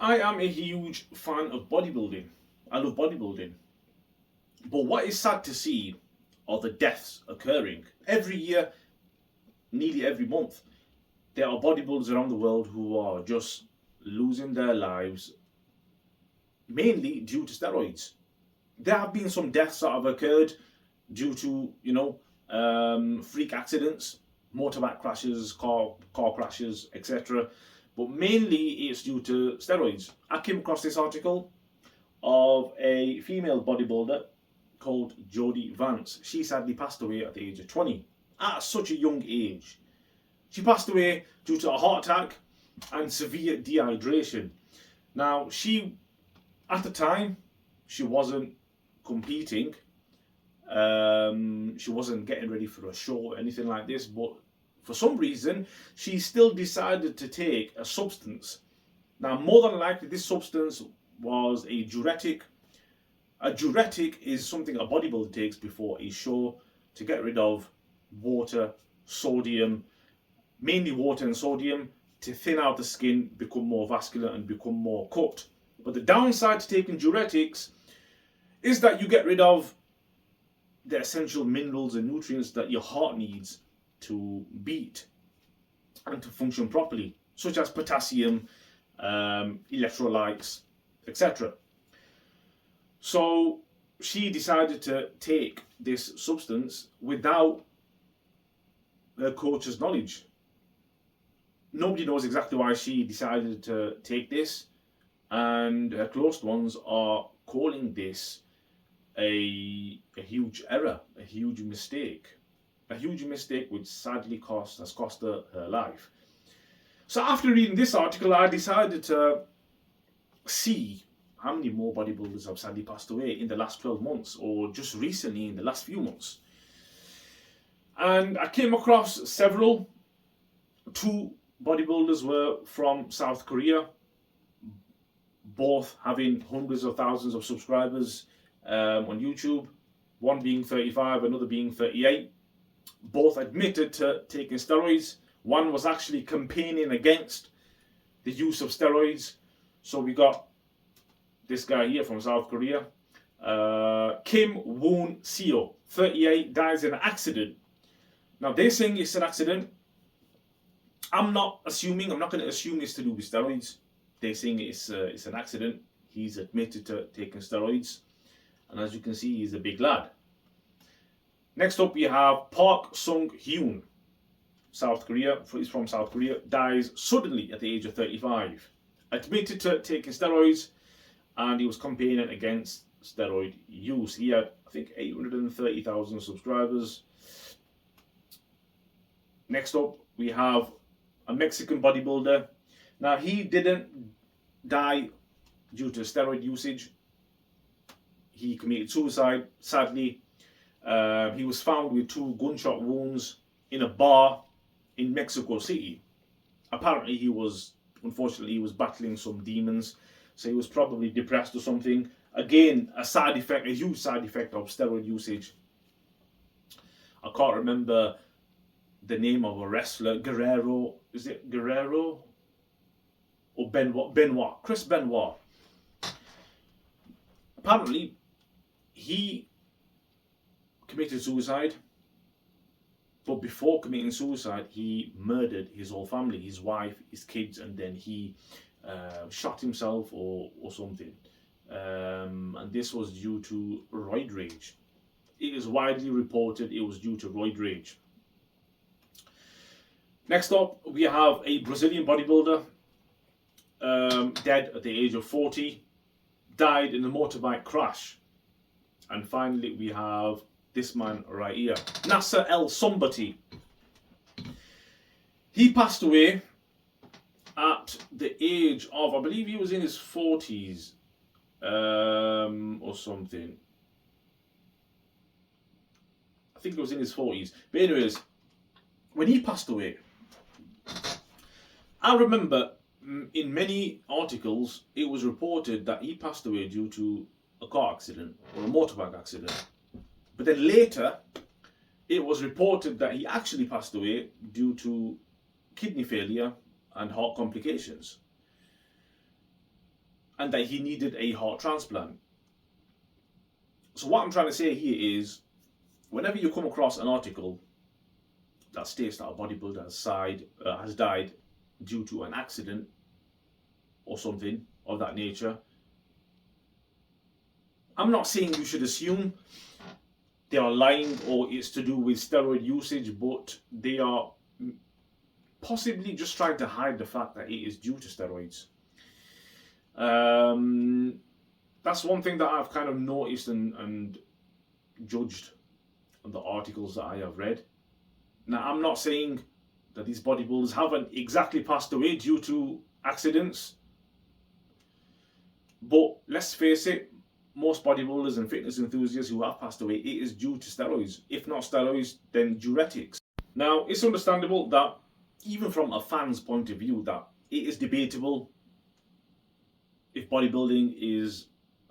I am a huge fan of bodybuilding. I love bodybuilding. But what is sad to see are the deaths occurring. Every year, nearly every month, there are bodybuilders around the world who are just losing their lives mainly due to steroids. There have been some deaths that have occurred due to, freak accidents, motorbike crashes, car crashes, etc. But mainly it's due to steroids. I came across this article of a female bodybuilder called Jodie Vance. She sadly passed away at the age of 20, at such a young age. She passed away due to a heart attack and severe dehydration. Now, at the time, she wasn't competing. She wasn't getting ready for a show or anything like this, but for some reason, she still decided to take a substance. Now, more than likely, this substance was a diuretic. A diuretic is something a bodybuilder takes before a show to get rid of water, sodium, mainly water and sodium, to thin out the skin, become more vascular and become more cut. But the downside to taking diuretics is that you get rid of the essential minerals and nutrients that your heart needs to beat and to function properly, such as potassium, electrolytes, etc. So she decided to take this substance without her coach's knowledge. Nobody knows exactly why she decided to take this, and her close ones are calling this a huge error, a huge mistake which sadly has cost her life. So after reading this article, I decided to see how many more bodybuilders have sadly passed away in the last 12 months, or just recently in the last few months. And I came across several. Two bodybuilders were from South Korea, both having hundreds of thousands of subscribers on YouTube, one being 35, another being 38. Both admitted to taking steroids. One was actually campaigning against the use of steroids. So we got this guy here from South Korea, Kim Woon Seo, 38, dies in an accident. Now they're saying it's an accident. I'm not going to assume it's to do with steroids. They're saying it's an accident. He's admitted to taking steroids. And as you can see, he's a big lad. Next up, we have Park Seung-Hyun, South Korea. He's from South Korea. Dies suddenly at the age of 35. Admitted to taking steroids, and he was campaigning against steroid use. He had, I think, 830,000 subscribers. Next up, we have a Mexican bodybuilder. Now, he didn't die due to steroid usage. He committed suicide, sadly. He was found with 2 gunshot wounds in a bar in Mexico City. Apparently, unfortunately, he was battling some demons, so he was probably depressed or something. Again, a huge side effect of steroid usage. I can't remember the name of a wrestler, Guerrero. Is it Guerrero? Or Benoit? Chris Benoit. Apparently, he committed suicide, but before committing suicide, he murdered his whole family, his wife, his kids, and then he shot himself or something. And this was due to roid rage. It is widely reported it was due to roid rage. Next up, we have a Brazilian bodybuilder, dead at the age of 40, died in a motorbike crash. And finally, we have this man right here, Nasser El Somebody. He passed away at the age of, I believe he was in his 40s or something. I think it was in his 40s. But anyways, when he passed away, I remember in many articles it was reported that he passed away due to a car accident or a motorbike accident. But then later, it was reported that he actually passed away due to kidney failure and heart complications. and that he needed a heart transplant. So what I'm trying to say here is, whenever you come across an article that states that a bodybuilder has died due to an accident or something of that nature, I'm not saying you should assume they are lying or it's to do with steroid usage, but they are possibly just trying to hide the fact that it is due to steroids. That's one thing that I've kind of noticed and judged on the articles that I have read. Now, I'm not saying that these bodybuilders haven't exactly passed away due to accidents, but let's face it, most bodybuilders and fitness enthusiasts who have passed away, it is due to steroids. If not steroids, then diuretics. Now, it's understandable that even from a fan's point of view, that it is debatable if bodybuilding is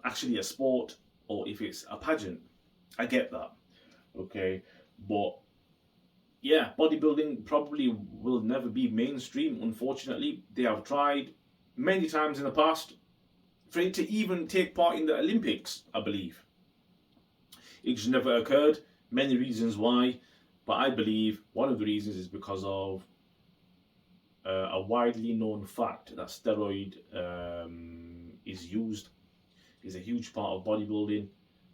actually a sport or if it's a pageant. I get that, okay, but yeah, bodybuilding probably will never be mainstream, unfortunately. They have tried many times in the past for it to even take part in the Olympics, I believe. It just never occurred. Many reasons why, but I believe one of the reasons is because of a widely known fact that steroid is a huge part of bodybuilding,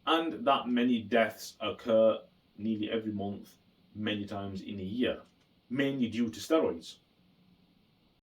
and that many deaths occur nearly every month, many times in a year, mainly due to steroids.